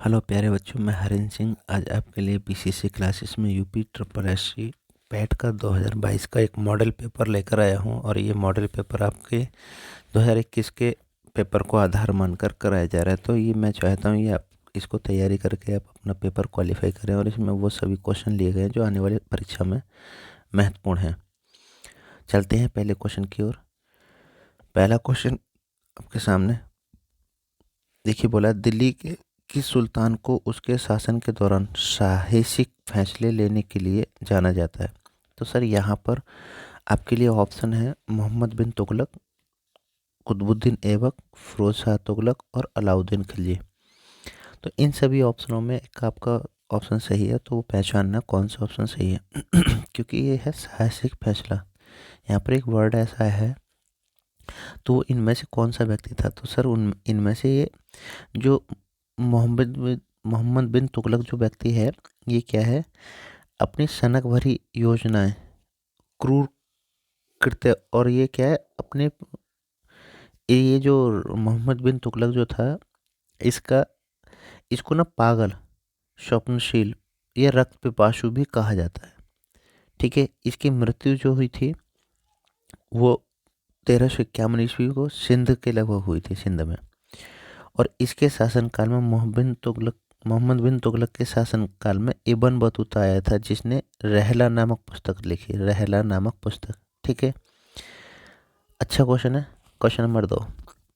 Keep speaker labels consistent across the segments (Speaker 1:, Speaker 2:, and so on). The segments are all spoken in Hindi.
Speaker 1: हेलो प्यारे बच्चों, मैं हरिंद्र सिंह आज आपके लिए पीसीसी क्लासेस में यूपी ट्रिपल एससी पैट का 2022 का एक मॉडल पेपर लेकर आया हूं। और ये मॉडल पेपर आपके 2021 के पेपर को आधार मानकर कराया जा रहा है। तो ये मैं चाहता हूं ये आप इसको तैयारी करके आप अपना पेपर क्वालिफाई करें और इसमें वो सभी क्वेश्चन लिए गए हैं जो आने वाली परीक्षा में महत्वपूर्ण हैं। चलते हैं पहले क्वेश्चन की ओर। पहला क्वेश्चन आपके सामने देखिए, बोला दिल्ली के किस सुल्तान को उसके शासन के दौरान साहसिक फैसले लेने के लिए जाना जाता है। तो सर यहाँ पर आपके लिए ऑप्शन है मोहम्मद बिन तुगलक, कुतुबुद्दीन ऐबक, फिरोज शाह तुगलक और अलाउद्दीन खिलजी। तो इन सभी ऑप्शनों में एक आपका ऑप्शन सही है, तो वो पहचानना कौन सा ऑप्शन सही है क्योंकि ये है साहसिक फैसला। यहाँ पर एक वर्ड ऐसा है, तो इनमें से कौन सा व्यक्ति था। तो सर उन इनमें से ये जो मोहम्मद बिन तुगलक जो व्यक्ति है, ये क्या है, अपनी सनक भरी योजनाएं, क्रूर कृत्य और ये क्या है अपने ये जो मोहम्मद बिन तुगलक जो था, इसका इसको ना पागल, स्वप्नशील या रक्त पिपासु भी कहा जाता है। ठीक है, इसकी मृत्यु जो हुई थी वो 1351 ईस्वी को सिंध के लगभग हुई थी, सिंध में। और इसके शासनकाल में मोहम्मद बिन तुगलक के शासनकाल में इब्न बतूता आया था, जिसने रहला नामक पुस्तक लिखी, रहला नामक पुस्तक। ठीक है, अच्छा क्वेश्चन है। क्वेश्चन नंबर 2,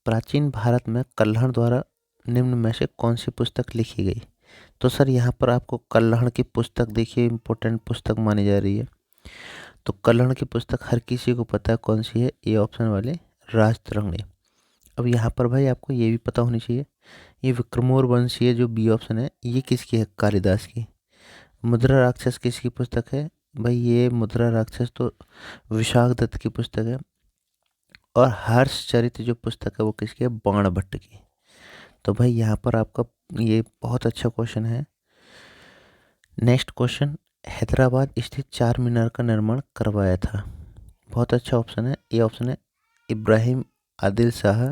Speaker 1: प्राचीन भारत में कल्हड़ द्वारा निम्न में से कौन सी पुस्तक लिखी गई। तो सर यहाँ पर आपको कल्हड़ की पुस्तक देखिए इम्पोर्टेंट पुस्तक मानी जा रही है। तो कल्हड़ की पुस्तक हर किसी को पता है कौन सी है, ये ऑप्शन वाले राजतरंगी। अब यहाँ पर भाई आपको ये भी पता होनी चाहिए, ये विक्रमोर वंशीय जो बी ऑप्शन है ये किसकी है, कालिदास की। मुद्रा राक्षस किसकी पुस्तक है, भाई ये मुद्रा राक्षस तो विशाख दत्त की पुस्तक है। और हर्षचरित जो पुस्तक है वो किसकी है, बाणभट्ट की। तो भाई यहाँ पर आपका ये बहुत अच्छा क्वेश्चन है। नेक्स्ट क्वेश्चन, हैदराबाद स्थित चार मीनार का निर्माण करवाया था। बहुत अच्छा ऑप्शन है, ए ऑप्शन है इब्राहिम आदिल शाह,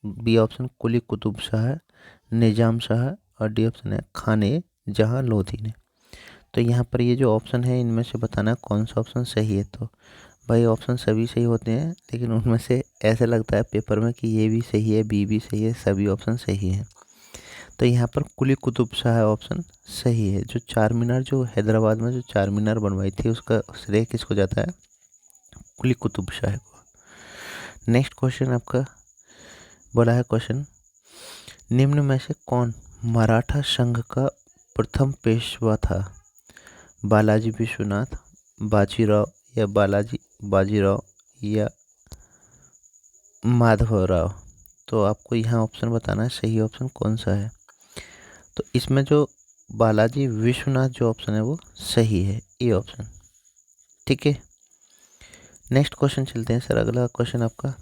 Speaker 1: बी ऑप्शन कुली कुतुब शाह, निजाम शाह और डी ऑप्शन है खाने जहां लोधी ने। तो यहाँ पर ये जो ऑप्शन है इनमें से बताना कौन सा ऑप्शन सही है। तो भाई ऑप्शन सभी सही होते हैं, लेकिन उनमें से ऐसा लगता है पेपर में कि ये भी सही है, बी भी सही है, सभी ऑप्शन सही हैं। तो यहाँ पर कुली कुतुब शाह ऑप्शन सही है। जो चार मीनार जो हैदराबाद में जो चार मीनार बनवाई थी उसका श्रेय किसको जाता है, कुली कुतुब शाह को। नेक्स्ट क्वेश्चन आपका बोला है क्वेश्चन, निम्न में से कौन मराठा संघ का प्रथम पेशवा था। बालाजी विश्वनाथ, बाजीराव या बाजीराव या माधवराव। तो आपको यहाँ ऑप्शन बताना है सही ऑप्शन कौन सा है। तो इसमें जो बालाजी विश्वनाथ जो ऑप्शन है वो सही है, ए ऑप्शन। ठीक है, नेक्स्ट क्वेश्चन चलते हैं सर। अगला क्वेश्चन आपका,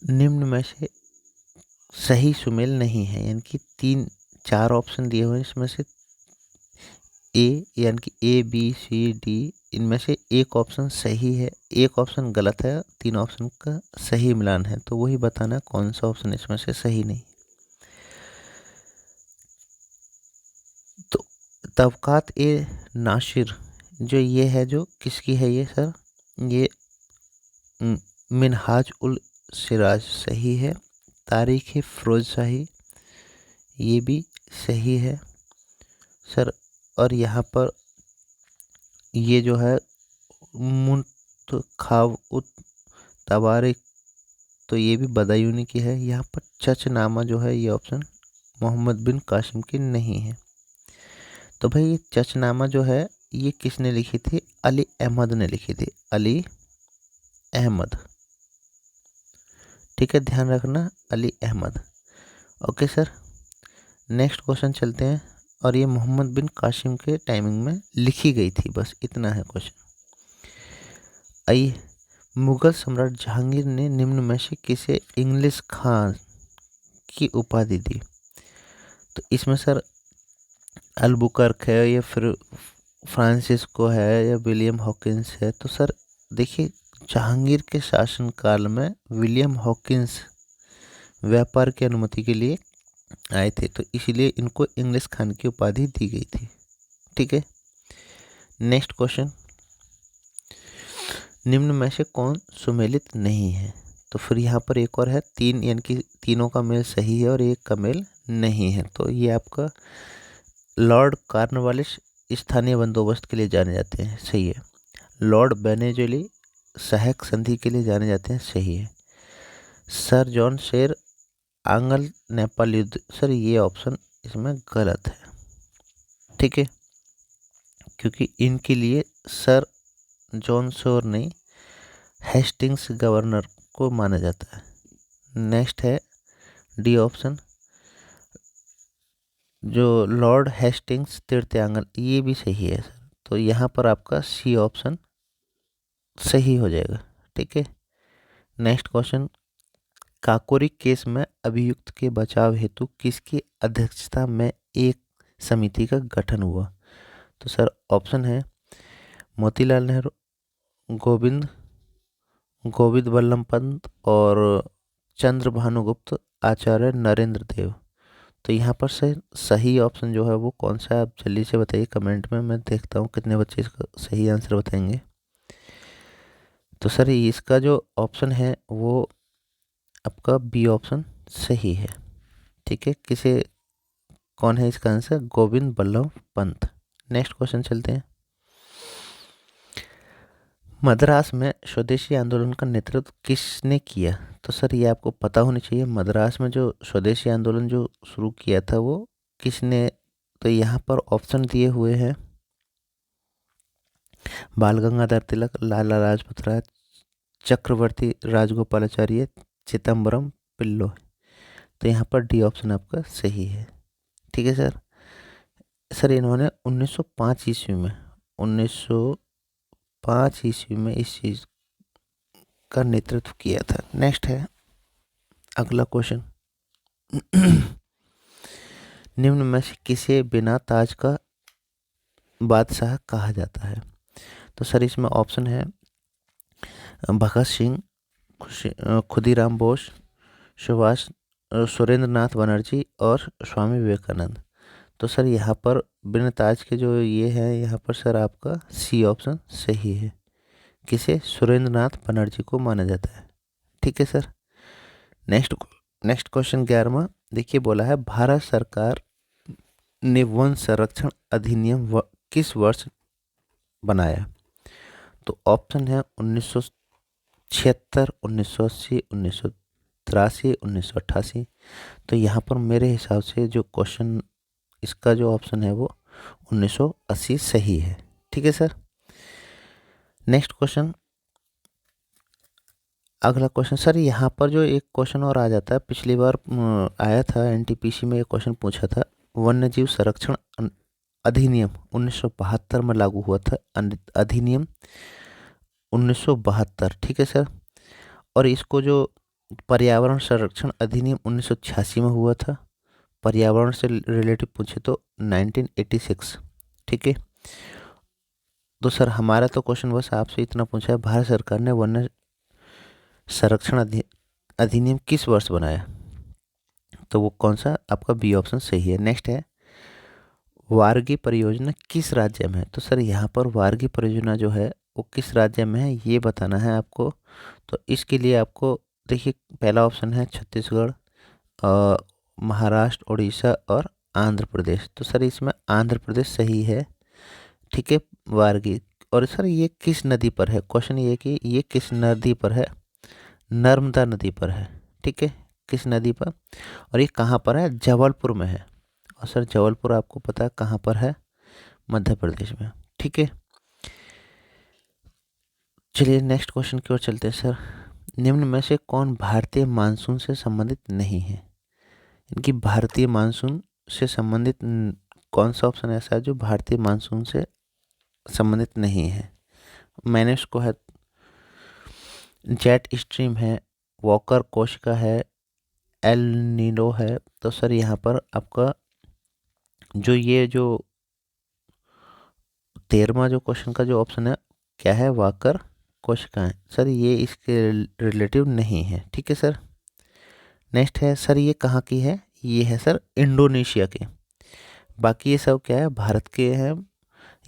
Speaker 1: निम्न में से सही सुमेल नहीं है, यानी कि चार ऑप्शन दिए हुए हैं, इसमें से ए यानी कि ए बी सी डी इनमें से एक ऑप्शन सही है, एक ऑप्शन गलत है, तीन ऑप्शन का सही मिलान है। तो वही बताना कौन सा ऑप्शन इसमें से सही नहीं। तो तबकात ए नासिर जो ये है जो किसकी है ये सर, ये मिनहाज उल सिराज सही है। तारीख फिरोज शाही ये भी सही है सर। और यहाँ पर ये जो है मुंतखाब उत तबारिक, तो ये भी बदायूनी की है। यहाँ पर चचनामा जो है ये ऑप्शन मोहम्मद बिन कासिम की नहीं है। तो भाई ये चचनामा जो है ये किसने लिखी थी, अली अहमद ने लिखी थी, अली अहमद। ठीक है, ध्यान रखना Ali Ahmad. Okay sir, next question चलते हैं। और ये मोहम्मद बिन कासिम के टाइमिंग में लिखी गई थी, बस इतना है क्वेश्चन। आइए, मुगल सम्राट जहांगीर ने निम्न में से किसे इंग्लिश खान की उपाधि दी। तो इसमें सर अल्बुकर्क है या फिर फ्रांसिस्को है या विलियम हॉकिंस है। तो सर देखिए, जहांगीर के शासनकाल में विलियम हॉकिंस व्यापार की अनुमति के लिए आए थे, तो इसीलिए इनको इंग्लिश खान की उपाधि दी गई थी। ठीक है, नेक्स्ट क्वेश्चन, निम्न में से कौन सुमेलित नहीं है? तो फिर यहाँ पर एक और है, तीन यानी कि तीनों का मेल सही है और एक का मेल नहीं है। तो ये आपका लॉर्ड कॉर्नवालिस स्थानीय बंदोबस्त के लिए जाने जाते हैं, सही है। लॉर्ड बेनेजोली सहायक संधि के लिए जाने जाते हैं, सही है। सर जॉन शेर आंग्ल नेपाल युद्ध, सर ये ऑप्शन इसमें गलत है। ठीक है, क्योंकि इनके लिए सर जॉन शोर नहीं, हेस्टिंग्स गवर्नर को माना जाता है। नेक्स्ट है डी ऑप्शन, जो लॉर्ड हेस्टिंग्स तृतीयांगल, ये भी सही है सर। तो यहाँ पर आपका सी ऑप्शन सही हो जाएगा। ठीक है, नेक्स्ट क्वेश्चन, काकोरी केस में अभियुक्त के बचाव हेतु किसकी अध्यक्षता में एक समिति का गठन हुआ? तो सर ऑप्शन है मोतीलाल नेहरू, गोविंद गोविंद बल्लभ पंत और चंद्र भानुगुप्त, आचार्य नरेंद्र देव। तो यहाँ पर से सही ऑप्शन जो है वो कौन सा है, आप जल्दी से बताइए कमेंट में, मैं देखता हूँ कितने बच्चे इसका सही आंसर बताएंगे। तो सर इसका जो ऑप्शन है वो आपका बी ऑप्शन सही है। ठीक है, किसे कौन है इसका answer? Govind Ballabh Pant. Next question चलते हैं, मद्रास में स्वदेशी आंदोलन का नेतृत्व किसने किया? तो सर ये आपको पता होनी चाहिए, मद्रास में जो स्वदेशी आंदोलन जो शुरू किया था वो किसने? तो यहाँ पर ऑप्शन दिए हुए हैं, बाल गंगाधर तिलक, लाला लाजपत राय, चक्रवर्ती राजगोपालाचार्य, चिदम्बरम पिल्लो। तो यहाँ पर डी ऑप्शन आपका सही है। ठीक है सर। सर इन्होंने 1905 ईस्वी में 1905 ईस्वी में इस चीज़ का नेतृत्व किया था। नेक्स्ट है अगला क्वेश्चन, निम्न में से किसे बिना ताज का बादशाह कहा जाता है? तो सर इसमें ऑप्शन है भगत सिंह, खुदीराम बोस, सुभाष, सुरेंद्र नाथ बनर्जी और स्वामी विवेकानंद। तो सर यहाँ पर बिना ताज के जो ये है, यहाँ पर सर आपका सी ऑप्शन सही है, किसे? सुरेंद्र नाथ बनर्जी को माना जाता है। ठीक है सर। नेक्स्ट क्वेश्चन 11वां, देखिए बोला है भारत सरकार ने वन संरक्षण अधिनियम किस वर्ष बनाया? तो ऑप्शन है 1976, 1980, 1983, 1988। तो यहाँ पर मेरे हिसाब से जो क्वेश्चन इसका जो ऑप्शन है वो 1980 सही है। ठीक है सर। नेक्स्ट क्वेश्चन, अगला क्वेश्चन सर यहाँ पर जो एक क्वेश्चन और आ जाता है, पिछली बार आया था एनटीपीसी में, एक क्वेश्चन पूछा था, वन्यजीव संरक्षण अधिनियम 1972 में लागू हुआ था, अधिनियम 1972। ठीक है सर। और इसको जो पर्यावरण संरक्षण अधिनियम 1986 में हुआ था, पर्यावरण से रिलेटिव पूछे तो 1986। ठीक है। तो सर हमारा तो क्वेश्चन बस आपसे इतना पूछा है, भारत सरकार ने वन्य संरक्षण अधिनियम किस वर्ष बनाया? तो वो कौन सा? आपका बी ऑप्शन सही है। नेक्स्ट है वारगी परियोजना किस राज्य में है? तो सर यहाँ पर वारगी परियोजना जो है वो किस राज्य में है ये बताना है आपको। तो इसके लिए आपको देखिए, पहला ऑप्शन है छत्तीसगढ़, महाराष्ट्र, उड़ीसा और आंध्र प्रदेश। तो सर इसमें आंध्र प्रदेश सही है। ठीक है, वारगी। और सर ये किस नदी पर है? क्वेश्चन ये कि ये किस नदी पर है? नर्मदा नदी पर है। ठीक है, किस नदी पर? और ये कहाँ पर है? जबलपुर में है। और सर जबलपुर आपको पता है कहाँ पर है? मध्य प्रदेश में। ठीक है, चलिए नेक्स्ट क्वेश्चन की ओर चलते हैं सर। निम्न में से कौन भारतीय मानसून से संबंधित नहीं है? इनकी भारतीय मानसून से संबंधित कौन सा ऑप्शन ऐसा है जो भारतीय मानसून से संबंधित नहीं है? मैंने उसको है, जेट स्ट्रीम है, वॉकर कोशिका है, एल नीनो है। तो सर यहाँ पर आपका जो ये जो 13वां जो क्वेश्चन का जो ऑप्शन है क्या है? वॉकर कोशिकाएं। सर ये इसके रिलेटिव नहीं है। ठीक है सर। नेक्स्ट है सर ये कहाँ की है? ये है सर इंडोनेशिया के। बाकी ये सब क्या है, भारत के हैं।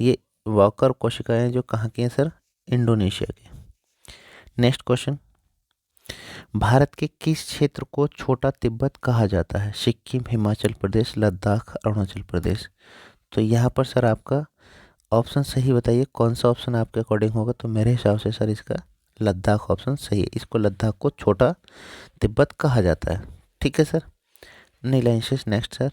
Speaker 1: ये वॉकर कोशिकाएं जो कहाँ की हैं सर, इंडोनेशिया के। नेक्स्ट क्वेश्चन, भारत के किस क्षेत्र को छोटा तिब्बत कहा जाता है? सिक्किम, हिमाचल प्रदेश, लद्दाख, अरुणाचल प्रदेश। तो यहाँ पर सर आपका ऑप्शन सही बताइए, कौन सा ऑप्शन आपके अकॉर्डिंग होगा? तो मेरे हिसाब से सर इसका लद्दाख ऑप्शन सही है। इसको लद्दाख को छोटा तिब्बत कहा जाता है। ठीक है सर। नीलांशुश next sir.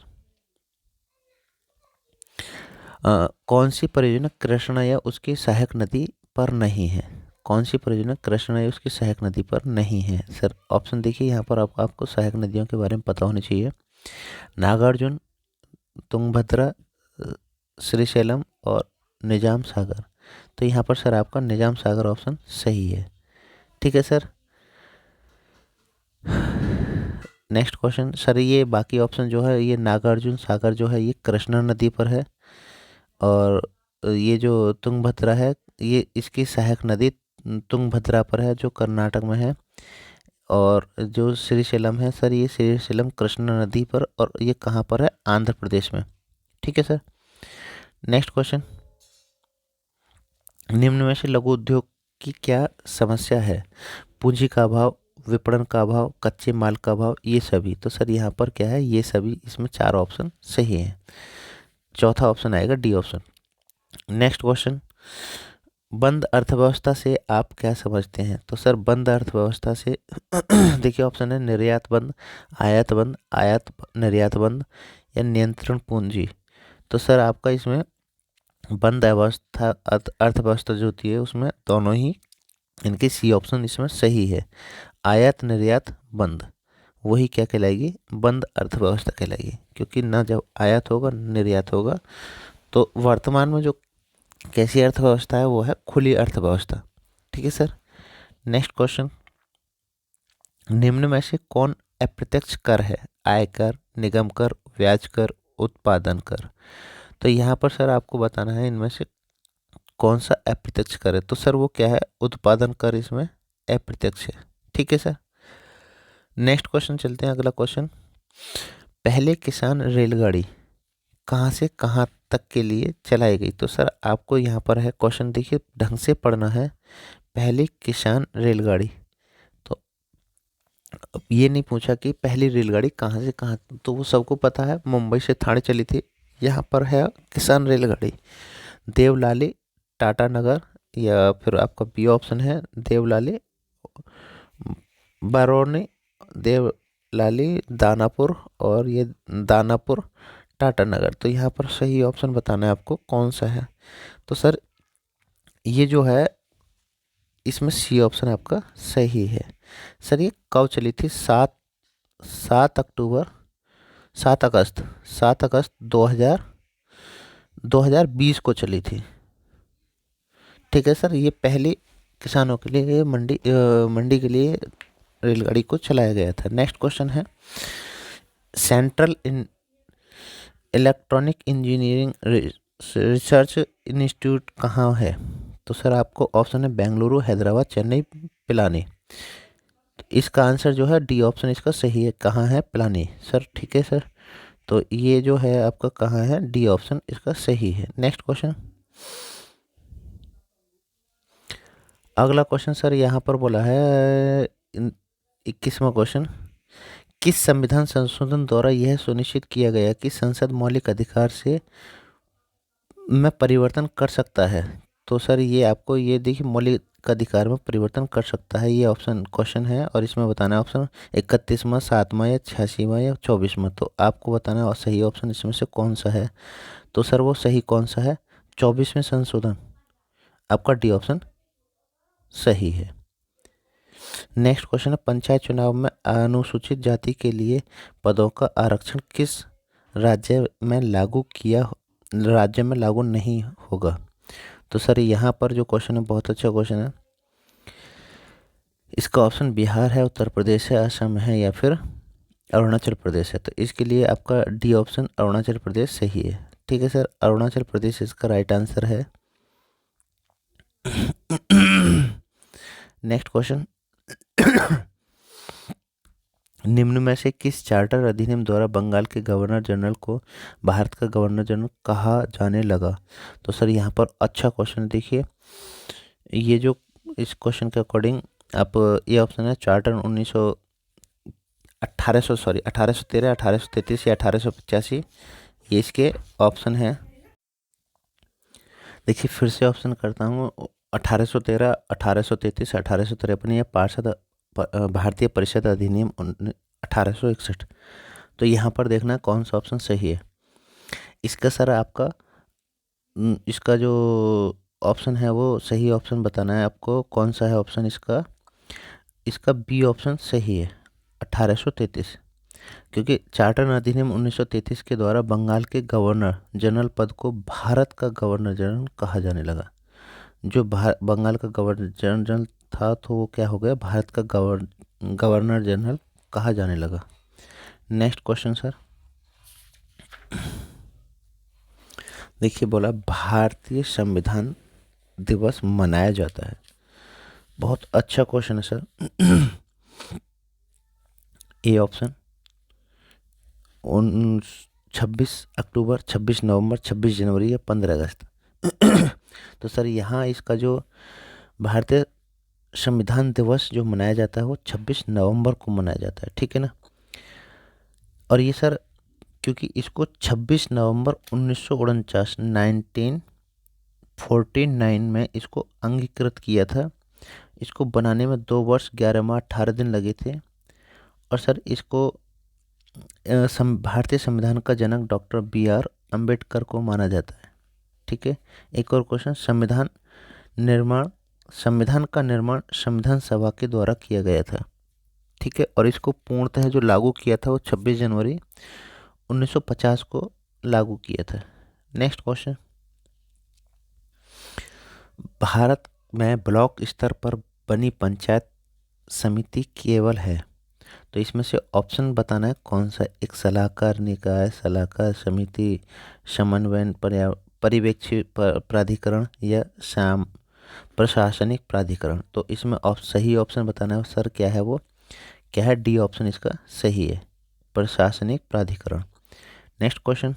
Speaker 1: कौन सी परियोजना कृष्णा या उसकी सहायक नदी पर नहीं है? कौन सी परियोजना कृष्णा या उसकी सहायक नदी पर नहीं है? सर ऑप्शन देखिए, यहाँ पर आपको सहायक नदियों के बारे में पता होना चाहिए। नागार्जुन, तुंगभद्रा, श्रीशैलम और निजाम सागर। तो यहाँ पर सर आपका निजाम सागर ऑप्शन सही है। ठीक है सर। नेक्स्ट क्वेश्चन सर, ये बाकी ऑप्शन जो है, ये नागार्जुन सागर जो है ये कृष्णा नदी पर है, और ये जो तुंगभद्रा है ये इसकी सहायक नदी तुंगभद्रा पर है जो कर्नाटक में है, और जो श्रीशैलम है सर ये श्रीशैलम कृष्णा नदी पर, और ये कहाँ पर है, आंध्र प्रदेश में। ठीक है सर। नेक्स्ट क्वेश्चन, निम्न में से लघु उद्योग की क्या समस्या है? पूंजी का अभाव, विपणन का अभाव, कच्चे माल का अभाव, ये सभी। तो सर यहाँ पर क्या है, ये सभी, इसमें चार ऑप्शन सही हैं। चौथा ऑप्शन आएगा डी ऑप्शन। नेक्स्ट क्वेश्चन, बंद अर्थव्यवस्था से आप क्या समझते हैं? तो सर बंद अर्थव्यवस्था से देखिए ऑप्शन है निर्यात बंद, आयात निर्यात बंद, या नियंत्रण पूंजी। तो सर आपका इसमें बंद अवस्था अर्थव्यवस्था जो होती है उसमें दोनों ही, इनकी सी ऑप्शन इसमें सही है। आयात निर्यात बंद, वही क्या कहलाएगी, बंद अर्थव्यवस्था कहलाएगी, क्योंकि ना जब आयात होगा निर्यात होगा। तो वर्तमान में जो कैसी अर्थव्यवस्था है वो है खुली अर्थव्यवस्था। ठीक है सर। नेक्स्ट क्वेश्चन, निम्न में से कौन अप्रत्यक्ष कर है? आयकर, निगम कर, ब्याज कर, उत्पादन कर। तो यहाँ पर सर आपको बताना है इनमें से कौन सा अप्रत्यक्ष कर है। तो सर वो क्या है, उत्पादन कर इसमें अप्रत्यक्ष है। ठीक है सर। नेक्स्ट क्वेश्चन चलते हैं, अगला क्वेश्चन, पहले किसान रेलगाड़ी कहाँ से कहाँ तक के लिए चलाई गई? तो सर आपको यहाँ पर है क्वेश्चन, देखिए ढंग से पढ़ना है। पहली किसान रेलगाड़ी, तो अब ये नहीं पूछा कि पहली रेलगाड़ी कहाँ से कहाँ, तो वो सबको पता है मुंबई से थाने चली थी। यहाँ पर है किसान रेलगाड़ी देवलाली टाटानगर, या फिर आपका बी ऑप्शन है देवलाली बरौनी, देवलाली दानापुर, और ये दानापुर टाटानगर। तो यहाँ पर सही ऑप्शन बताना है आपको कौन सा है। तो सर ये जो है इसमें सी ऑप्शन आपका सही है। सर ये कब चली थी? 7 अगस्त 2020 को चली थी। ठीक है सर। ये पहली किसानों के लिए मंडी के लिए रेलगाड़ी को चलाया गया था। नेक्स्ट क्वेश्चन है, central electronic engineering research institute कहाँ है? तो सर आपको ऑप्शन है बेंगलुरु, हैदराबाद, चेन्नई, पिलानी। तो इसका आंसर जो है डी ऑप्शन इसका सही है। कहाँ है? पिलानी सर। ठीक है सर। तो ये जो है आपका कहाँ है, डी ऑप्शन इसका सही है। नेक्स्ट क्वेश्चन, अगला क्वेश्चन सर यहाँ पर बोला है 21वां क्वेश्चन, किस संविधान संशोधन द्वारा यह सुनिश्चित किया गया कि संसद मौलिक अधिकार से में परिवर्तन कर सकता है? तो सर ये आपको ये देखिए मौलिक अधिकार में परिवर्तन कर सकता है, ये ऑप्शन क्वेश्चन है, और इसमें बताना है ऑप्शन 31वां, 7वां, या 86वां, या 24वां। तो आपको बताना है और सही ऑप्शन इसमें से कौन सा है। तो सर वो सही कौन सा है, 24वें संशोधन, आपका डी ऑप्शन सही है। नेक्स्ट क्वेश्चन है, पंचायत चुनाव में अनुसूचित जाति के लिए पदों का आरक्षण किस राज्य में लागू नहीं होगा? तो सर यहाँ पर जो क्वेश्चन है बहुत अच्छा क्वेश्चन है। इसका ऑप्शन बिहार है, उत्तर प्रदेश है, असम है, या फिर अरुणाचल प्रदेश है। तो इसके लिए आपका डी ऑप्शन अरुणाचल प्रदेश सही है। ठीक है सर, अरुणाचल प्रदेश इसका राइट आंसर है। नेक्स्ट क्वेश्चन, निम्न में से किस चार्टर अधिनियम द्वारा बंगाल के गवर्नर जनरल को भारत का गवर्नर जनरल कहा जाने लगा? तो सर यहाँ पर अच्छा क्वेश्चन देखिए, ये जो इस क्वेश्चन के अकॉर्डिंग आप ये ऑप्शन है चार्टर 1813, 1833 या 1885, ये इसके ऑप्शन है। देखिए फिर से ऑप्शन करता हूँ, 1813, 1833, 1853 या भारतीय परिषद अधिनियम 1861। तो यहाँ पर देखना कौन सा ऑप्शन सही है इसका। सर आपका इसका जो ऑप्शन है वो सही ऑप्शन बताना है आपको, कौन सा है ऑप्शन इसका। इसका बी ऑप्शन सही है, 1833, क्योंकि चार्टर अधिनियम 1933 के द्वारा बंगाल के गवर्नर जनरल पद को भारत का गवर्नर जनरल कहा जाने लगा। जो बंगाल का गवर्नर जनरल था तो वो क्या हो गया, भारत का गवर्नर जनरल कहा जाने लगा। नेक्स्ट क्वेश्चन सर, देखिए बोला भारतीय संविधान दिवस मनाया जाता है। बहुत अच्छा क्वेश्चन है सर। ए ऑप्शन 26 अक्टूबर, 26 नवंबर, 26 जनवरी या 15 अगस्त। तो सर यहाँ इसका जो भारतीय संविधान दिवस जो मनाया जाता है वो 26 नवंबर को मनाया जाता है, ठीक है ना। और ये सर क्योंकि इसको 26 नवंबर 1949 में इसको अंगीकृत किया था। इसको बनाने में 2 वर्ष 11 माह 18 दिन लगे थे। और सर इसको भारतीय संविधान का जनक डॉक्टर BR अम्बेडकर को माना जाता है, ठीक है। एक और क्वेश्चन, संविधान का निर्माण संविधान सभा के द्वारा किया गया था, ठीक है। और इसको पूर्णतः जो लागू किया था वो 26 जनवरी 1950 को लागू किया था। नेक्स्ट क्वेश्चन, भारत में ब्लॉक स्तर पर बनी पंचायत समिति केवल है। तो इसमें से ऑप्शन बताना है कौन सा, एक सलाहकार निकाय, सलाहकार समिति, समन्वयन पर्यवेक्षी प्राधिकरण या प्रशासनिक प्राधिकरण। तो इसमें सही ऑप्शन बताना है सर, क्या है वो, क्या है, डी ऑप्शन इसका सही है, प्रशासनिक प्राधिकरण। नेक्स्ट क्वेश्चन,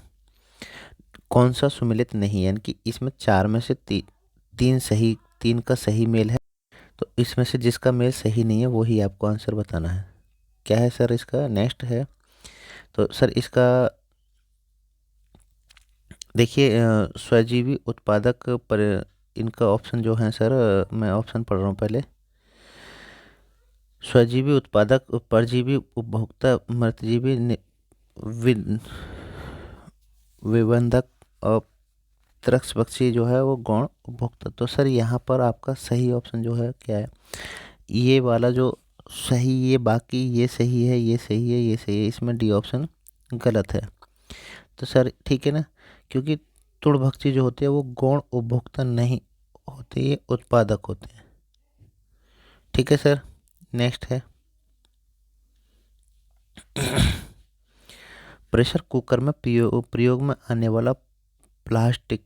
Speaker 1: कौन सा सुमेलित नहीं है, यानी कि इसमें 4 में से 3 का सही मेल है। तो इसमें से जिसका मेल सही नहीं है वही आपको आंसर बताना है। क्या है सर इसका, नेक्स्ट है। तो सर इसका देखिए स्वजीवी उत्पादक पर इनका ऑप्शन जो है सर, मैं ऑप्शन पढ़ रहा हूँ पहले। स्वजीवी उत्पादक, परजीवी उपभोक्ता, मृतजीवी विबंधक और तृक्षपक्षी जो है वो गौण उपभोक्ता। तो सर यहाँ पर आपका सही ऑप्शन जो है क्या है, ये वाला जो सही, ये बाकी ये सही है, ये सही है, ये सही है, इसमें डी ऑप्शन गलत है। तो सर ठीक है ना, क्योंकि तुड़भक्षी जो होते हैं वो गौण उपभोक्ता नहीं होते, ये उत्पादक होते हैं, ठीक है सर। नेक्स्ट है, प्रेशर कुकर में प्रयोग में आने वाला प्लास्टिक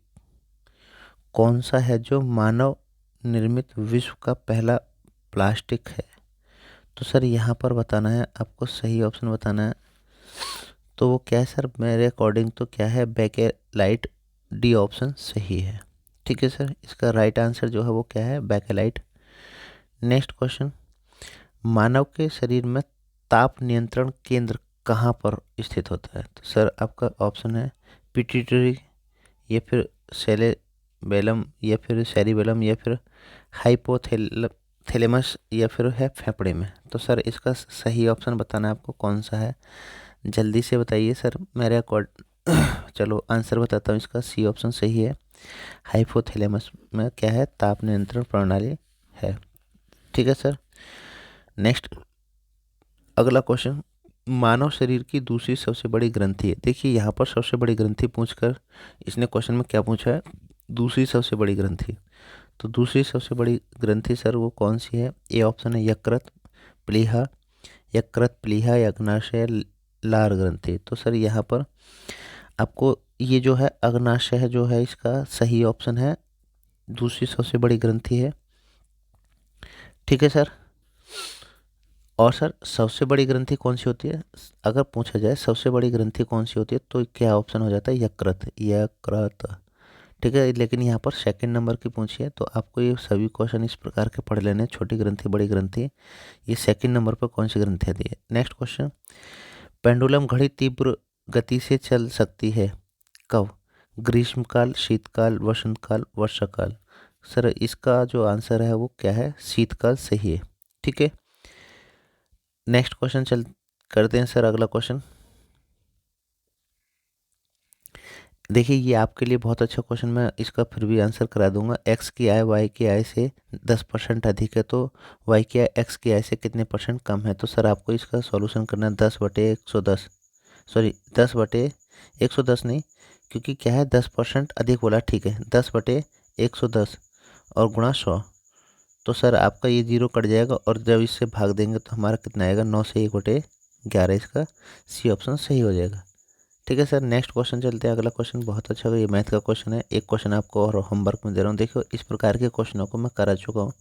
Speaker 1: कौन सा है जो मानव निर्मित विश्व का पहला प्लास्टिक है। तो सर यहाँ पर बताना है आपको, सही ऑप्शन बताना है। तो वो क्या है सर, मेरे अकॉर्डिंग तो क्या है, बैकेलाइट, डी ऑप्शन सही है, ठीक है सर। इसका राइट आंसर जो है वो क्या है, बैकेलाइट। नेक्स्ट क्वेश्चन, मानव के शरीर में ताप नियंत्रण केंद्र कहाँ पर स्थित होता है। तो सर आपका ऑप्शन है पिट्यूटरी, या फिर सेरेबेलम, या फिर सेरिबेलम, या फिर हाइपोथैलेमस, या फिर है फेफड़े में। तो सर इसका सही ऑप्शन बताना है आपको, कौन सा है, जल्दी से बताइए सर मेरे चलो आंसर बताता हूँ, इसका सी ऑप्शन सही है, हाइपोथैलेमस में क्या है, ताप नियंत्रण प्रणाली है, ठीक है सर। नेक्स्ट अगला क्वेश्चन, मानव शरीर की दूसरी सबसे बड़ी ग्रंथि है। देखिए यहाँ पर सबसे बड़ी ग्रंथि पूछकर इसने क्वेश्चन में क्या पूछा है, दूसरी सबसे बड़ी ग्रंथि। तो दूसरी सबसे बड़ी ग्रंथि सर वो कौन सी है, ए ऑप्शन है यकृत, प्लीहा, यकृत प्लीहा या अग्नाशय लार ग्रंथि। तो सर यहाँ पर आपको ये जो है अग्नाशय जो है इसका सही ऑप्शन है, दूसरी सबसे बड़ी ग्रंथि है, ठीक है सर। और सर सबसे बड़ी ग्रंथि कौन सी होती है? अगर पूछा जाए सबसे बड़ी ग्रंथि कौन सी होती है तो क्या ऑप्शन हो जाता है? यकृत, यकृत। ठीक है, लेकिन यहाँ पर सेकंड नंबर की पूछी है तो आपको ये सभी क्वेश्चन इस प्रकार के पढ़ लेने हैं। छोटी ग्रंथि, बड़ी ग्रंथि, ये सेकंड नंबर पर कौन सी ग्रंथि आती है। नेक्स्ट क्वेश्चन, पेंडुलम घड़ी तीव्र गति से चल सकती है कब? ग्रीष्मकाल, शीतकाल, वसंतकाल, वर्षाकाल। सर इसका जो आंसर है वो क्या है? शीतकाल सही है। ठीक है, नेक्स्ट क्वेश्चन चल करते हैं सर। अगला क्वेश्चन देखिए, ये आपके लिए बहुत अच्छा क्वेश्चन, मैं इसका फिर भी आंसर करा दूंगा। एक्स की आय वाई की आय से 10% अधिक है तो वाई की आय एक्स की आय से कितने परसेंट कम है? तो सर आपको इसका सॉल्यूशन करना है 10/110, सॉरी 10/110 नहीं, क्योंकि क्या है 10% अधिक बोला, ठीक है 10/110 और गुणा 100। तो सर आपका ये जीरो कट जाएगा और जब इससे भाग देंगे तो हमारा कितना आएगा? 9 से 1/11। इसका सी ऑप्शन सही हो जाएगा। ठीक है सर, नेक्स्ट क्वेश्चन चलते हैं। अगला क्वेश्चन बहुत अच्छा है, ये मैथ का क्वेश्चन है। एक क्वेश्चन आपको और होमवर्क में दे रहा हूँ। देखो इस प्रकार के क्वेश्चनों को मैं करा चुका हूँ,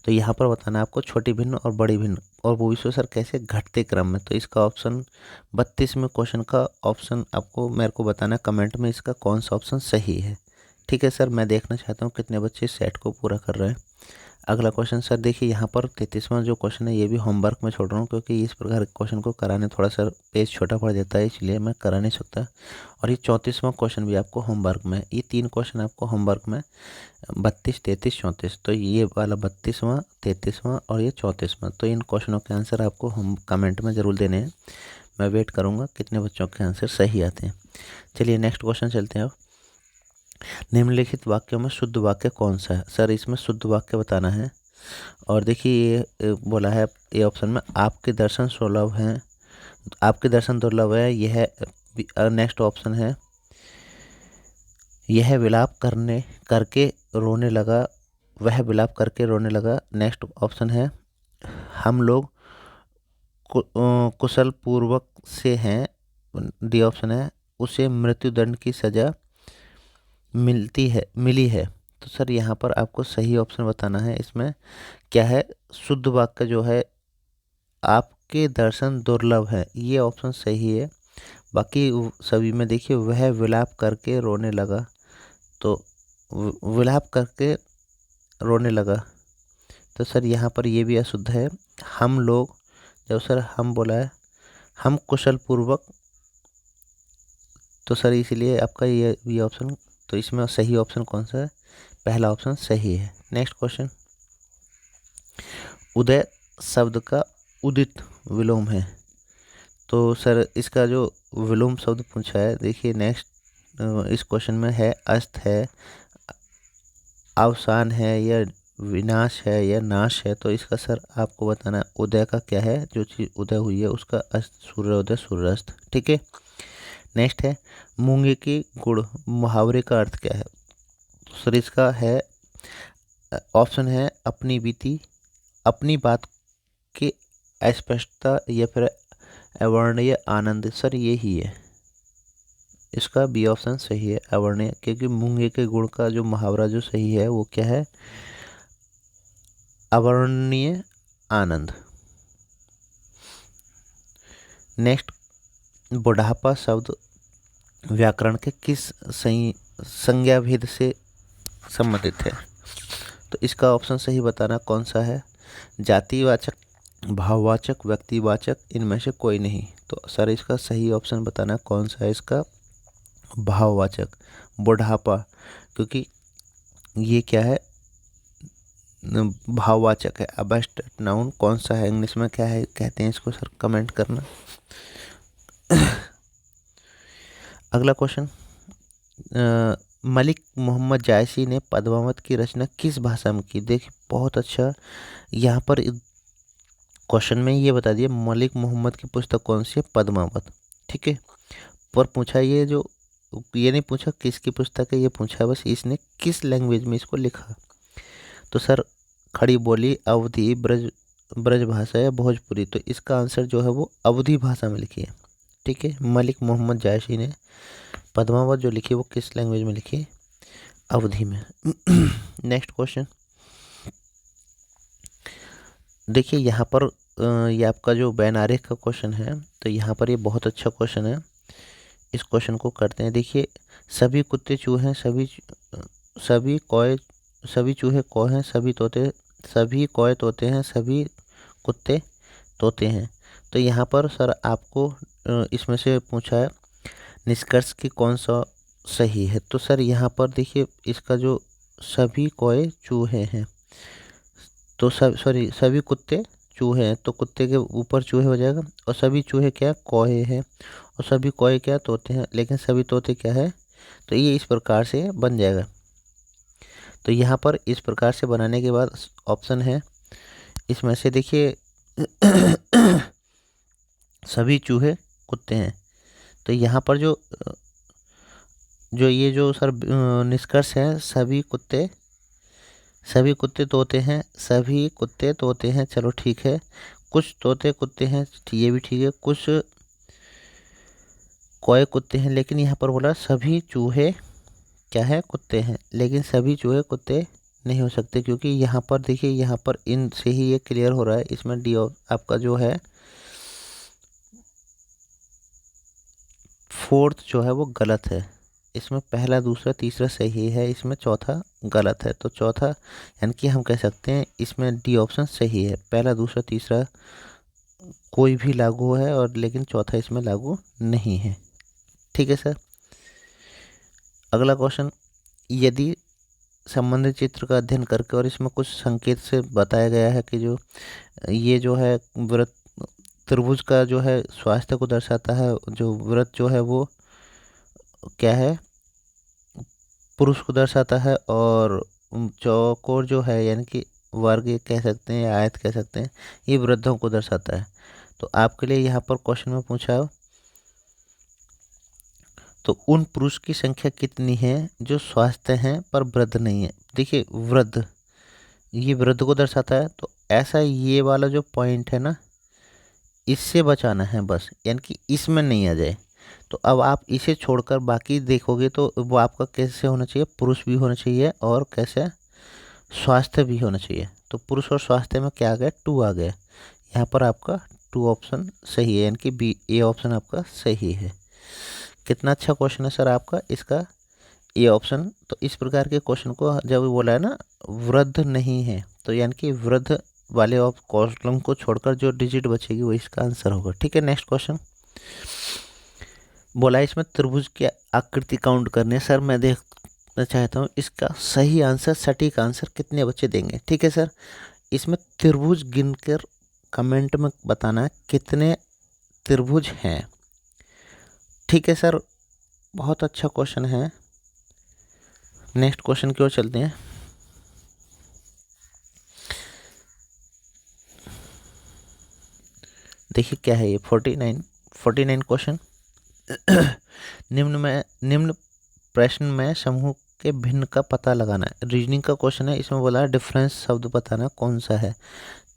Speaker 1: तो यहाँ पर बताना है आपको छोटी भिन्न और बड़ी भिन्न, और वो भी सर कैसे? घटते क्रम में। तो इसका ऑप्शन 32 में क्वेश्चन का ऑप्शन आपको मेरे को बताना है कमेंट में, इसका कौन सा ऑप्शन सही है। ठीक है सर, मैं देखना चाहता हूँ कितने बच्चे इस सेट को पूरा कर रहे हैं। अगला क्वेश्चन सर देखिए, यहाँ पर 33वां जो क्वेश्चन है ये भी होमवर्क में छोड़ रहा हूँ, क्योंकि इस प्रकार के क्वेश्चन को कराने थोड़ा सा पेज छोटा पड़ जाता है, इसलिए मैं करा नहीं सकता। और ये 34वां क्वेश्चन भी आपको होमवर्क में, ये 3 क्वेश्चन आपको होमवर्क में 32, 33, 34, तो ये वाला 32वां, 33वां और ये 34वां, तो इन क्वेश्चनों के आंसर आपको हम कमेंट में ज़रूर देने हैं। मैं वेट करूँगा कितने बच्चों के आंसर सही आते हैं। चलिए नेक्स्ट क्वेश्चन चलते हैं अब। निम्नलिखित वाक्यों में शुद्ध वाक्य कौन सा है? सर इसमें शुद्ध वाक्य बताना है। और देखिए ये बोला है ए ऑप्शन में, आपके दर्शन सुलभ हैं, आपके दर्शन दुर्लभ है, यह नेक्स्ट ऑप्शन है, यह विलाप करके रोने लगा, वह विलाप करके रोने लगा। नेक्स्ट ऑप्शन है, हम लोग कुशल पूर्वक से हैं। डी ऑप्शन है, उसे मृत्युदंड की सजा मिली है। तो सर यहाँ पर आपको सही ऑप्शन बताना है। इसमें क्या है? शुद्ध वाक्य जो है, आपके दर्शन दुर्लभ है, ये ऑप्शन सही है। बाकी सभी में देखिए वह विलाप करके रोने लगा, तो विलाप करके रोने लगा, तो सर यहाँ पर ये भी अशुद्ध है। हम लोग, जब सर हम बोला है, हम कुशल पूर्वक, तो सर इसलिए आपका ये ऑप्शन, तो इसमें सही ऑप्शन कौन सा है? पहला ऑप्शन सही है। नेक्स्ट क्वेश्चन, उदय शब्द का उदित विलोम है। तो सर इसका जो विलोम शब्द पूछा है, देखिए नेक्स्ट इस क्वेश्चन में है अस्त है, अवसान है, या विनाश है, या नाश है। तो इसका सर आपको बताना है उदय का क्या है, जो चीज़ उदय हुई है उसका अस्त, सूर्योदय, सूर्यास्त। ठीक है, नेक्स्ट है मूंगे की गुड़ मुहावरे का अर्थ क्या है? तो सर इसका है ऑप्शन है अपनी बीती, अपनी बात की अस्पष्टता, या फिर अवर्णीय आनंद। सर ये ही है, इसका बी ऑप्शन सही है, अवर्णीय, क्योंकि मूंगे के गुड़ का जो मुहावरा जो सही है वो क्या है? अवर्णनीय आनंद। नेक्स्ट, बुढ़ापा शब्द व्याकरण के किस संज्ञा भेद से संबंधित है? तो इसका ऑप्शन सही बताना कौन सा है? जातिवाचक, भाववाचक, व्यक्तिवाचक, इनमें से कोई नहीं। तो सर इसका सही ऑप्शन बताना कौन सा है? इसका भाववाचक, बुढ़ापा, क्योंकि ये क्या है? भाववाचक है। अबस्ट नाउन कौन सा है? इंग्लिश में क्या है कहते हैं इसको? सर कमेंट करना। अगला क्वेश्चन, मलिक मोहम्मद जायसी ने पद्मावत की रचना किस भाषा में की? देखिए बहुत अच्छा, यहाँ पर क्वेश्चन में ये बता दिया मलिक मोहम्मद की पुस्तक कौन सी है? पद्मावत। ठीक है, पर पूछा ये जो, ये नहीं पूछा किसकी पुस्तक है, ये पूछा बस इसने किस लैंग्वेज में इसको लिखा। तो सर खड़ी बोली, अवधी, ब्रज भाषा या भोजपुरी। तो इसका आंसर जो है वो अवधी भाषा में लिखी है। ठीक है, मलिक मोहम्मद जायसी ने पद्मावत जो लिखी वो किस लैंग्वेज में लिखी? अवधी में। नेक्स्ट क्वेश्चन, देखिए यहाँ पर ये आपका जो बैनारिक का क्वेश्चन है, तो यहाँ पर ये बहुत अच्छा क्वेश्चन है। इस क्वेश्चन को करते हैं। देखिए, सभी कुत्ते चूहे हैं, सभी चूहे कौए हैं, सभी कौए तोते हैं, सभी कुत्ते तोते हैं। तो यहाँ पर सर आपको इसमें से पूछा है निष्कर्ष की कौन सा सही है। तो सर यहाँ पर देखिए, इसका जो सभी कौए चूहे हैं, तो सभी कुत्ते चूहे हैं, तो कुत्ते के ऊपर चूहे हो जाएगा। और सभी चूहे क्या कौए हैं, और सभी कौए क्या तोते हैं, लेकिन सभी तोते क्या है, तो ये इस प्रकार से बन जाएगा। तो यहाँ पर इस प्रकार से बनाने के बाद ऑप्शन है इसमें से, देखिए सभी चूहे कुत्ते हैं। तो यहाँ पर जो ये जो सर निष्कर्ष है, सभी कुत्ते तोते हैं, सभी कुत्ते तोते हैं, चलो ठीक है। कुछ तोते कुत्ते हैं, ये भी ठीक है। कुछ कौए कुत्ते हैं, लेकिन यहाँ पर बोला सभी चूहे क्या है, कुत्ते हैं, लेकिन सभी चूहे कुत्ते नहीं हो सकते, क्योंकि यहाँ पर देखिए, यहाँ पर इन से ही ये क्लियर हो रहा है। इसमें डी आपका जो है फोर्थ जो है वो गलत है। इसमें पहला दूसरा तीसरा सही है, इसमें चौथा गलत है। तो चौथा यानी कि हम कह सकते हैं इसमें डी ऑप्शन सही है। पहला दूसरा तीसरा कोई भी लागू है, और लेकिन चौथा इसमें लागू नहीं है। ठीक है सर। अगला क्वेश्चन, यदि संबंधित चित्र का अध्ययन करके और इसमें कुछ संकेत से बताया गया है कि जो ये जो है वृत्त त्रिभुज का जो है स्वास्थ्य को दर्शाता है, जो वृत्त जो है वो क्या है, पुरुष को दर्शाता है, और चौकोर जो है यानी कि वर्ग ये कह सकते हैं या आयत कह सकते हैं, ये वृद्धों को दर्शाता है। तो आपके लिए यहाँ पर क्वेश्चन में पूछा है, तो उन पुरुष की संख्या कितनी है जो स्वस्थ हैं पर वृद्ध नहीं है। देखिए वृद्ध, ये वृद्ध को दर्शाता है, तो ऐसा ये वाला जो पॉइंट है ना, इससे बचाना है बस, यानी कि इसमें नहीं आ जाए। तो अब आप इसे छोड़कर बाकी देखोगे तो वो आपका कैसे होना चाहिए, पुरुष भी होना चाहिए और कैसे स्वास्थ्य भी होना चाहिए। तो पुरुष और स्वास्थ्य में क्या आ गया, 2 आ गया। यहाँ पर आपका 2 ऑप्शन सही है, यानी कि बी ए ऑप्शन आपका सही है। कितना अच्छा क्वेश्चन है सर आपका इसका ए ऑप्शन। तो इस प्रकार के क्वेश्चन को जब बोला है ना वृद्ध नहीं है, तो यानी कि वृद्ध वाले ऑफ कॉलम को छोड़कर जो डिजिट बचेगी वो इसका आंसर होगा। ठीक है। नेक्स्ट क्वेश्चन बोला इसमें त्रिभुज की आकृति काउंट करनी है। सर मैं देखना चाहता हूँ इसका सही आंसर, सटीक आंसर कितने बच्चे देंगे। ठीक है सर, इसमें त्रिभुज गिनकर कमेंट में बताना है कितने त्रिभुज हैं। ठीक है सर, बहुत अच्छा क्वेश्चन है। नेक्स्ट क्वेश्चन की ओर चलते हैं। देखिए क्या है ये 49 क्वेश्चन। निम्न प्रश्न में समूह के भिन्न का पता लगाना है। रीजनिंग का क्वेश्चन है। इसमें बोला है डिफरेंस शब्द बताना कौन सा है,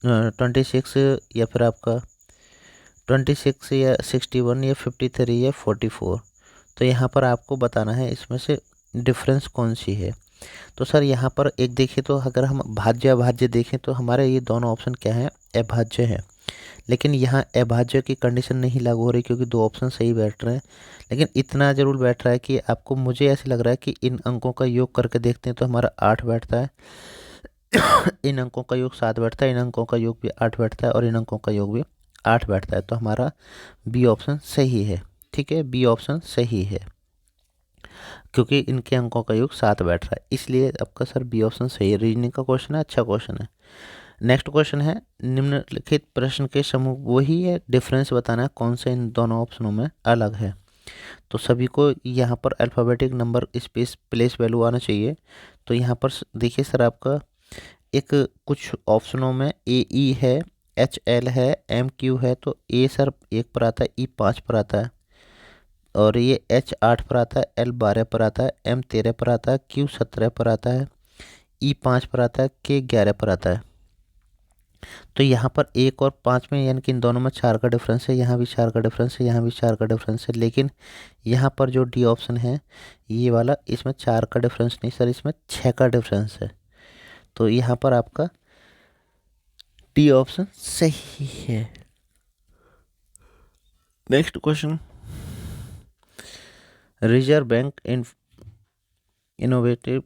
Speaker 1: 26 या फिर आपका 26 या 61 या 53 या 44। तो यहाँ पर आपको बताना है इसमें से डिफरेंस कौन सी है। तो सर यहाँ पर एक देखिए, तो अगर हम भाज्य अभाज्य देखें तो हमारे ये दोनों ऑप्शन क्या हैं, अभाज्य हैं। लेकिन यहाँ अभाज्य की कंडीशन नहीं लागू हो रही, क्योंकि 2 ऑप्शन सही बैठ रहे हैं। लेकिन इतना जरूर बैठ रहा है कि आपको, मुझे ऐसे लग रहा है कि इन अंकों का योग करके देखते हैं तो हमारा 8 बैठता है, इन अंकों का योग 7 बैठता है, इन अंकों का योग भी 8 बैठता है, और इन अंकों का योग भी 8 बैठता है। तो हमारा बी ऑप्शन सही है। ठीक है, बी ऑप्शन सही है, क्योंकि इनके अंकों का योग 7 बैठ रहा है, इसलिए आपका सर बी ऑप्शन सही है। रीजनिंग का क्वेश्चन है, अच्छा क्वेश्चन है। नेक्स्ट क्वेश्चन है, निम्नलिखित प्रश्न के समूह वही है, डिफरेंस बताना है कौन सा इन दोनों ऑप्शनों में अलग है। तो सभी को यहाँ पर alphabetic number space place value आना चाहिए। तो यहाँ पर देखिए सर आपका एक कुछ ऑप्शनों में ए ई है, एच एल है, एम क्यू है। तो ए सर 1 पर आता है, ई 5 पर आता है, और ये एच 8 पर आता है, एल 12 पर आता है, एम 13 पर आता है, क्यू 17 पर आता है, ई 5 पर आता है, के 11 पर आता है। तो यहाँ पर 1 और 5 में यानी कि इन दोनों में 4 का डिफरेंस है, यहाँ भी 4 का डिफरेंस है, यहाँ भी 4 का डिफरेंस है। लेकिन यहाँ पर जो डी ऑप्शन है ये वाला, इसमें 4 का डिफरेंस नहीं सर, इसमें 6 का डिफरेंस है। तो यहाँ पर आपका डी ऑप्शन सही है। Next question, reserve bank innovative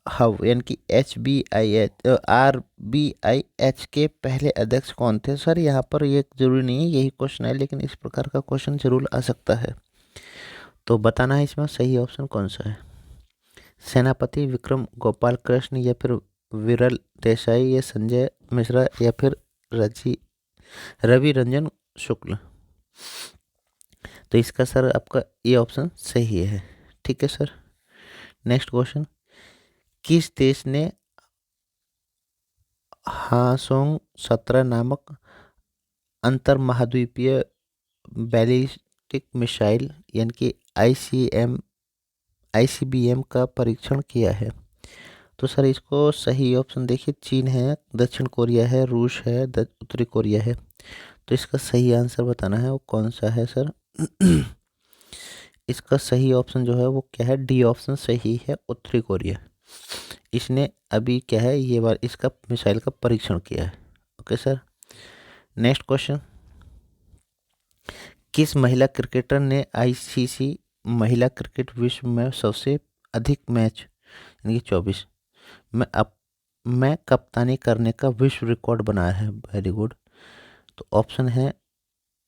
Speaker 1: hub यानी कि RBIH के पहले अध्यक्ष कौन थे? सर यहाँ पर ये जरूरी नहीं है यही क्वेश्चन है, लेकिन इस प्रकार का क्वेश्चन जरूर आ सकता है, तो बताना है इसमें सही ऑप्शन कौन सा है। सेनापति विक्रम गोपाल कृष्ण, या फिर विरल देसाई, या संजय मिश्रा, या फिर रवि रंजन शुक्ल। तो इसका सर आपका ये ऑप्शन सही है। ठीक है सर। नेक्स्ट क्वेश्चन, किस देश ने हासोंग 17 नामक अंतर महाद्वीपीय बैलिस्टिक मिसाइल यानी कि ICBM का परीक्षण किया है? तो सर इसको सही ऑप्शन देखिए, चीन है, दक्षिण कोरिया है, रूस है, उत्तरी कोरिया है। तो इसका सही आंसर बताना है वो कौन सा है सर। इसका सही ऑप्शन जो है वो क्या है, डी ऑप्शन सही है, उत्तरी कोरिया। इसने अभी क्या है ये बार इसका मिसाइल का परीक्षण किया है। Okay sir. नेक्स्ट क्वेश्चन, किस महिला क्रिकेटर ने ICC महिला क्रिकेट विश्व में सबसे अधिक मैच यानी कि 24 में कप्तानी करने का विश्व रिकॉर्ड बनाया है? Very good. तो ऑप्शन है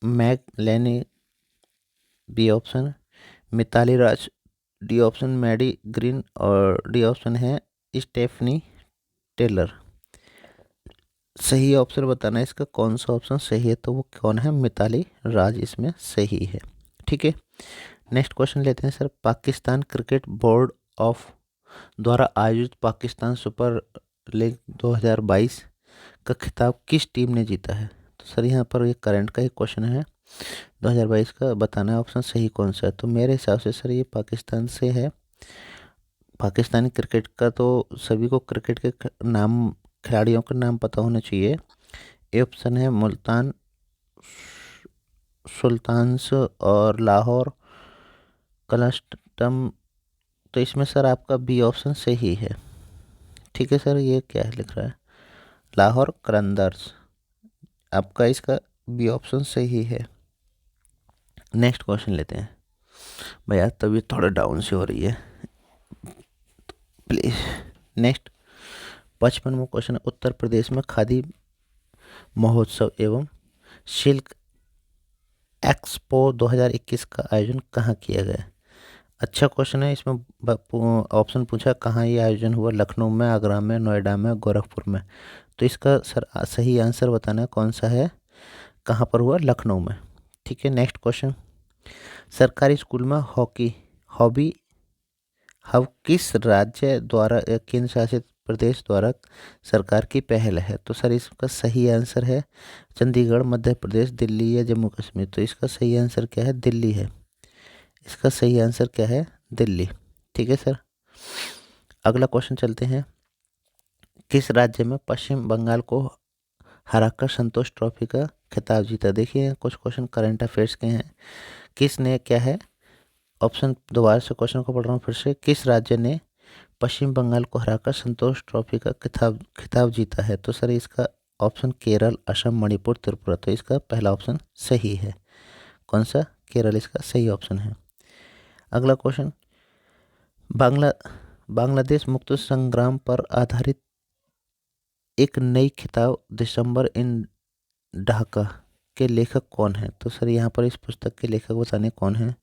Speaker 1: मैग लेनी, बी ऑप्शन मिताली राज, डी ऑप्शन मैडी ग्रीन, और डी ऑप्शन है स्टेफनी टेलर। सही ऑप्शन बताना है इसका कौन सा ऑप्शन सही है, तो वो कौन है, मिताली राज इसमें सही है। ठीक है। नेक्स्ट क्वेश्चन लेते हैं sir, Pakistan cricket board of द्वारा आयोजित पाकिस्तान सुपर लीग 2022 का खिताब किस टीम ने जीता है? तो सर यहाँ पर ये करंट का ही क्वेश्चन है, 2022 का बताना है ऑप्शन सही कौन सा है। तो मेरे हिसाब से सर ये पाकिस्तान से है। पाकिस्तानी क्रिकेट का तो सभी को क्रिकेट के नाम, खिलाड़ियों के नाम पता होने चाहिए। ए ऑप्शन है मुल्तान सुल्तान्स और लाहौर कलस्टम। तो इसमें सर आपका बी ऑप्शन सही है। ठीक है सर। ये क्या है लिख रहा है, लाहौर कलंदर्स। आपका इसका बी ऑप्शन सही है। नेक्स्ट क्वेश्चन लेते हैं। भैया तबीयत थोड़ा डाउन से हो रही है, प्लीज। नेक्स्ट 55वां क्वेश्चन है, उत्तर प्रदेश में खादी महोत्सव एवं सिल्क एक्सपो 2021 का आयोजन कहाँ किया गया? अच्छा क्वेश्चन है। इसमें ऑप्शन पूछा कहाँ ये आयोजन हुआ, लखनऊ में, आगरा में, नोएडा में, गोरखपुर में। तो इसका सर सही आंसर बताना है कौन सा है, कहाँ पर हुआ, लखनऊ में। ठीक है। नेक्स्ट क्वेश्चन, सरकारी स्कूल में हॉबी हब किस राज्य द्वारा या केंद्र शासित प्रदेश द्वारा सरकार की पहल है? तो सर इसका सही आंसर है चंडीगढ़, मध्य प्रदेश, दिल्ली या जम्मू कश्मीर। तो इसका सही आंसर क्या है, दिल्ली है। इसका सही आंसर क्या है, दिल्ली। ठीक है सर। अगला क्वेश्चन चलते हैं, किस राज्य में पश्चिम बंगाल को हराकर संतोष ट्रॉफी का खिताब जीता? देखिए कुछ क्वेश्चन करंट अफेयर्स के हैं। किसने क्या है, ऑप्शन दोबारा से क्वेश्चन को पढ़ रहा हूँ फिर से, किस राज्य ने पश्चिम बंगाल को हराकर संतोष ट्रॉफी का खिताब जीता है? तो सर इसका ऑप्शन केरल, असम, मणिपुर, त्रिपुरा। तो इसका पहला ऑप्शन सही है। कौन सा, केरल इसका सही ऑप्शन है। अगला क्वेश्चन, बांग्लादेश मुक्ति संग्राम पर आधारित एक नई खिताब दिसंबर इन ढाका के लेखक कौन है? तो सर यहाँ पर इस पुस्तक के लेखक बताने कौन है।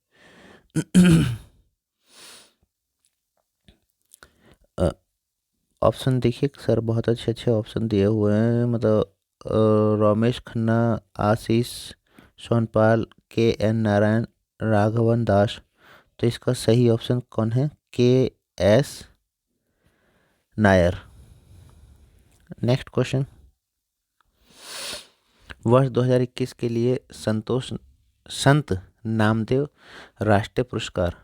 Speaker 1: ऑप्शन देखिए सर, बहुत अच्छे अच्छे ऑप्शन दिए हुए हैं, मतलब रमेश खन्ना, आशीष सोनपाल, KN नारायण, राघवन दास। तो इसका सही ऑप्शन कौन है, KS नायर। नेक्स्ट क्वेश्चन, वर्ष 2021 के लिए संत नामदेव राष्ट्रीय पुरस्कार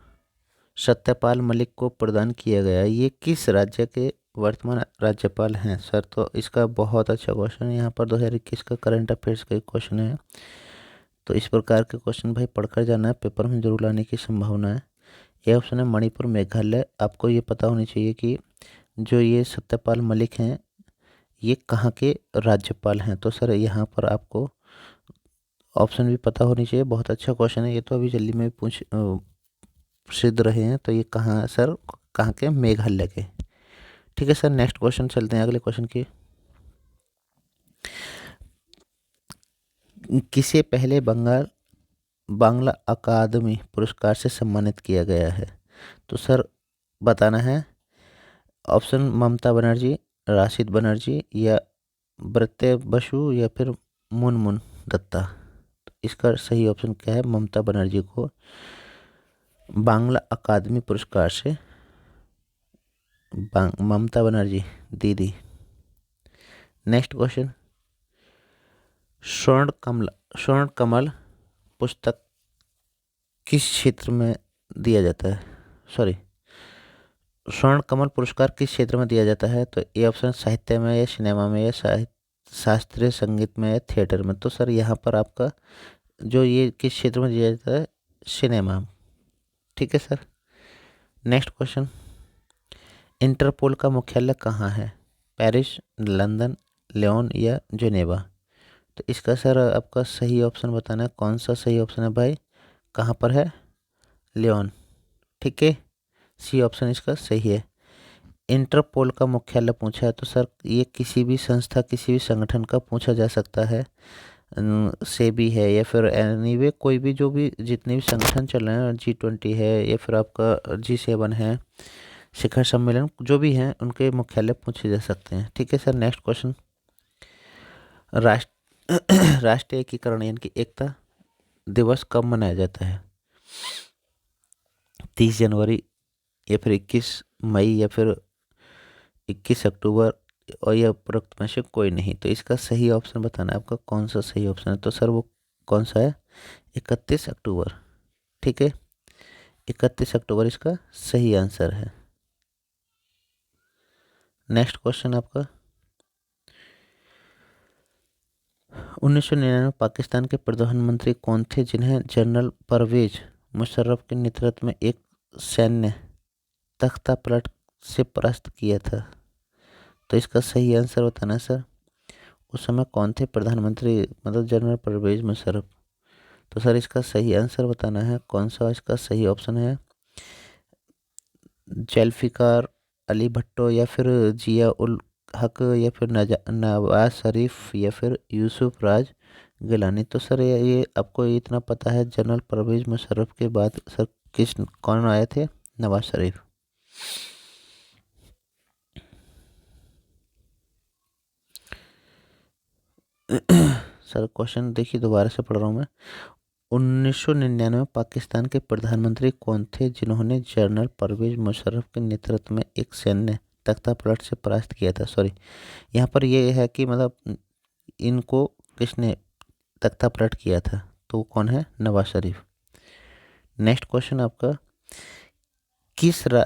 Speaker 1: सत्यपाल मलिक को प्रदान किया गया। ये किस राज्य के वर्तमान राज्यपाल हैं? सर तो इसका बहुत अच्छा क्वेश्चन है, यहाँ पर 2021 का करंट अफेयर्स का क्वेश्चन है। तो इस प्रकार के क्वेश्चन भाई पढ़कर जाना है, पेपर में जरूर लाने की संभावना है। ये ऑप्शन है मणिपुर, मेघालय। आपको ये पता होनी चाहिए कि जो ये सत्यपाल मलिक हैं ये कहाँ के राज्यपाल हैं? तो सर यहाँ पर आपको ऑप्शन भी पता होनी चाहिए। बहुत अच्छा क्वेश्चन है ये, तो अभी जल्दी में प्रसिद्ध रहे हैं। तो ये कहाँ सर, कहाँ के? मेघालय के। ठीक है सर, नेक्स्ट क्वेश्चन चलते हैं अगले क्वेश्चन की। किसे पहले बांग्ला अकादमी पुरस्कार से सम्मानित किया गया है? तो सर बताना है। ऑप्शन ममता बनर्जी, राशिद बनर्जी, या ब्रत्य बसु, या फिर मुनमुन दत्ता। तो इसका सही ऑप्शन क्या है? ममता बनर्जी को बांग्ला अकादमी पुरस्कार से ममता बनर्जी दीदी। नेक्स्ट क्वेश्चन, स्वर्ण कमल पुस्तक किस क्षेत्र में दिया जाता है? सॉरी, स्वर्ण कमल पुरस्कार किस क्षेत्र में दिया जाता है? तो ये ऑप्शन साहित्य में, या सिनेमा में, या शास्त्रीय संगीत में, या थिएटर में। तो सर यहाँ पर आपका जो ये किस क्षेत्र में दिया जाता है? सिनेमा। ठीक है सर, नेक्स्ट क्वेश्चन, इंटरपोल का मुख्यालय कहाँ है? पेरिस, लंदन, लियोन, या जेनेवा। तो इसका सर आपका सही ऑप्शन बताना है। कौन सा सही ऑप्शन है भाई? कहाँ पर है? लियोन। ठीक है, सी ऑप्शन इसका सही है। इंटरपोल का मुख्यालय पूछा है, तो सर ये किसी भी संस्था, किसी भी संगठन का पूछा जा सकता है। से भी है, या फिर एनीवे कोई भी, जो भी जितने भी संगठन चल रहे हैं, G20 है, या फिर आपका G7 है, शिखर सम्मेलन जो भी हैं, उनके मुख्यालय पूछे जा सकते हैं। ठीक है सर, नेक्स्ट क्वेश्चन, राष्ट्र राष्ट्रीय एकीकरण यानी कि एकता दिवस कब मनाया जाता है? 30 जनवरी, या फिर 21 मई, या फिर 21 अक्टूबर, और यह उपरोक्त में से कोई नहीं। तो इसका सही ऑप्शन बताना है आपका, कौन सा सही ऑप्शन है? तो सर वो कौन सा है? 31 अक्टूबर। ठीक है, 31 अक्टूबर इसका सही आंसर है। नेक्स्ट क्वेश्चन आपका, 1999 पाकिस्तान के प्रधानमंत्री कौन थे जिन्हें जनरल परवेज मुशर्रफ के नेतृत्व में एक सैन्य तख्तापलट से परास्त किया था? तो इसका सही आंसर बताना है सर। उस समय कौन थे प्रधानमंत्री, मतलब जनरल परवेज मुशर्रफ? तो सर इसका सही आंसर बताना है। कौन सा इसका सही ऑप्शन है? जुल्फ़िकार अली भुट्टो, या फिर जिया उल हक, या फिर नवाज शरीफ, या फिर यूसुफ राज गिलानी। तो सर ये आपको इतना पता है, जनरल परवेज मुशर्रफ के बाद सर कौन आए थे? नवाज शरीफ। सर क्वेश्चन देखिए, दोबारा से पढ़ रहा हूँ मैं। 1999 पाकिस्तान के प्रधानमंत्री कौन थे जिन्होंने जनरल परवेज मुशर्रफ के नेतृत्व में एक सैन्य तख्तापलट से परास्त किया था? सॉरी, यहाँ पर ये है कि मतलब इनको किसने तख्तापलट किया था? तो वो कौन है? नवाज शरीफ। नेक्स्ट क्वेश्चन आपका, किस रा,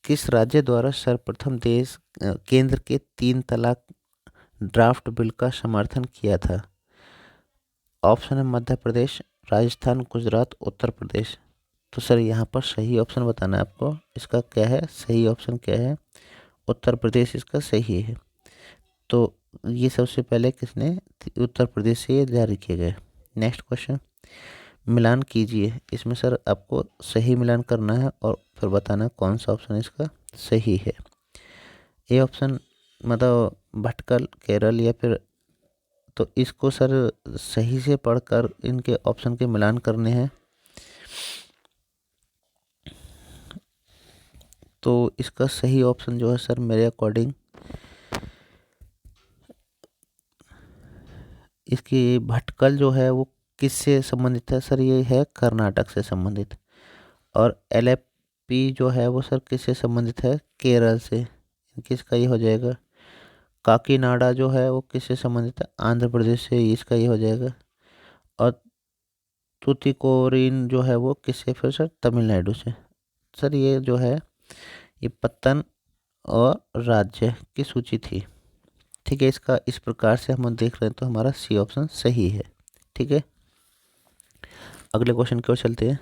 Speaker 1: किस राज्य द्वारा सर्वप्रथम केंद्र के 3 तलाक ड्राफ्ट बिल का समर्थन किया था? ऑप्शन है मध्य प्रदेश, राजस्थान, गुजरात, उत्तर प्रदेश। तो सर यहाँ पर सही ऑप्शन बताना है आपको। इसका क्या है? सही ऑप्शन क्या है? उत्तर प्रदेश इसका सही है। तो ये सबसे पहले किसने? उत्तर प्रदेश से ये जारी किए गए। नेक्स्ट क्वेश्चन, मिलान कीजिए। इसमें सर आपको सही मिलान करना है और फिर बताना कौन सा ऑप्शन इसका सही है। ए ऑप्शन मतलब भटकल, केरल, या फिर, तो इसको सर सही से पढ़कर इनके ऑप्शन के मिलान करने हैं। तो इसका सही ऑप्शन जो है सर मेरे अकॉर्डिंग, इसकी भटकल जो है वो किससे संबंधित है? सर ये है कर्नाटक से संबंधित। और एलेप्पी जो है वो सर किससे संबंधित है? केरल से। किसका ये हो जाएगा? काकीनाडा जो है वो किससे संबंधित है? आंध्र प्रदेश से। इसका ये हो जाएगा। और तुतिकोरिन जो है वो किससे? फिर सर तमिलनाडु से। सर ये जो है ये पत्तन और राज्य की सूची थी। ठीक है, इसका इस प्रकार से हम देख रहे हैं तो हमारा सी ऑप्शन सही है। ठीक है, अगले क्वेश्चन की ओर चलते हैं।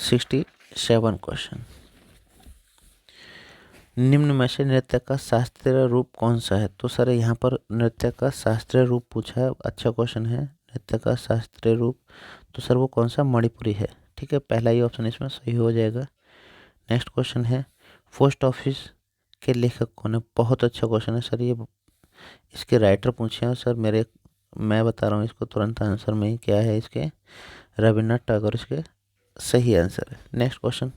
Speaker 1: 67 क्वेश्चन, निम्न में से नृत्य का शास्त्रीय रूप कौन सा है? तो सर यहाँ पर नृत्य का शास्त्रीय रूप पूछा है, अच्छा क्वेश्चन है। नृत्य का शास्त्रीय रूप तो सर वो कौन सा? मणिपुरी है। ठीक है, पहला ही ऑप्शन इसमें सही हो जाएगा। नेक्स्ट क्वेश्चन है, पोस्ट ऑफिस के लेखक कौन है? बहुत अच्छा क्वेश्चन है सर, ये इसके राइटर पूछे हैं सर मैं बता रहा हूँ इसको तुरंत आंसर में ही क्या है इसके, रविन्द्रनाथ टैगोर इसके सही आंसर है। नेक्स्ट क्वेश्चन,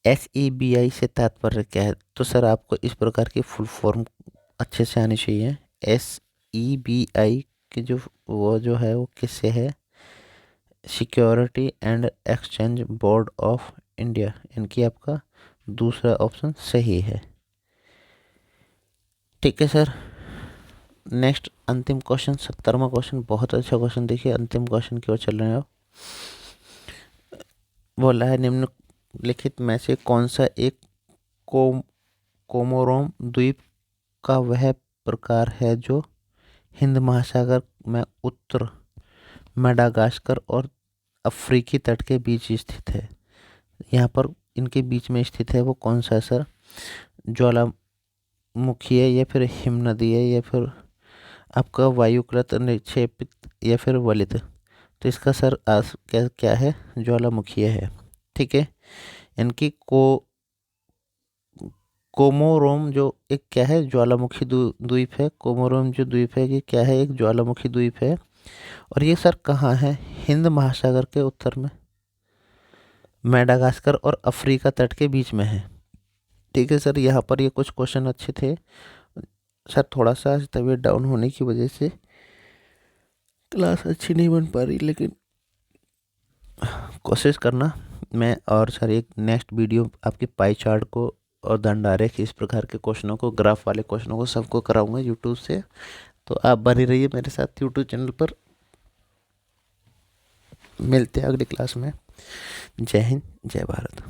Speaker 1: SEBI से तात्पर्य क्या है? तो सर आपको इस प्रकार की फुल फॉर्म अच्छे से आनी चाहिए। SEBI की जो है वो किससे है? Security and exchange board of India, इनकी आपका दूसरा ऑप्शन सही है। ठीक है सर, नेक्स्ट अंतिम क्वेश्चन 70वां क्वेश्चन, बहुत अच्छा क्वेश्चन। देखिए अंतिम क्वेश्चन की ओर चल रहे हैं आप। बोला है निम्नलिखित में से कौन सा एक कोमोरोम द्वीप का वह प्रकार है जो हिंद महासागर में उत्तर मेडागास्कर और अफ्रीकी तट के बीच स्थित है? यहाँ पर इनके बीच में स्थित है वो कौन सा है सर? ज्वालामुखी है या फिर हिम नदी है या फिर आपका वायुकृत निक्षेपित या फिर वलित? तो इसका सर क्या क्या है? ज्वालामुखी है। ठीक है, इनकी कोमोरोम जो एक क्या है? ज्वालामुखी द्वीप है। कोमोरोम जो द्वीप है ये क्या है? एक ज्वालामुखी द्वीप है। और ये सर कहाँ है? हिंद महासागर के उत्तर में, मेडागास्कर और अफ्रीका तट के बीच में है। ठीक है सर, यहाँ पर ये कुछ क्वेश्चन अच्छे थे सर, थोड़ा सा तबीयत डाउन होने की वजह से क्लास अच्छी नहीं बन पा रही, लेकिन कोशिश करना मैं और सर एक नेक्स्ट वीडियो आपके पाई चार्ट को और दंडारेख इस प्रकार के क्वेश्चनों को, ग्राफ वाले क्वेश्चनों को सबको कराऊंगा यूट्यूब से। तो आप बने रहिए मेरे साथ यूट्यूब चैनल पर। मिलते हैं अगली क्लास में। जय हिंद, जय भारत।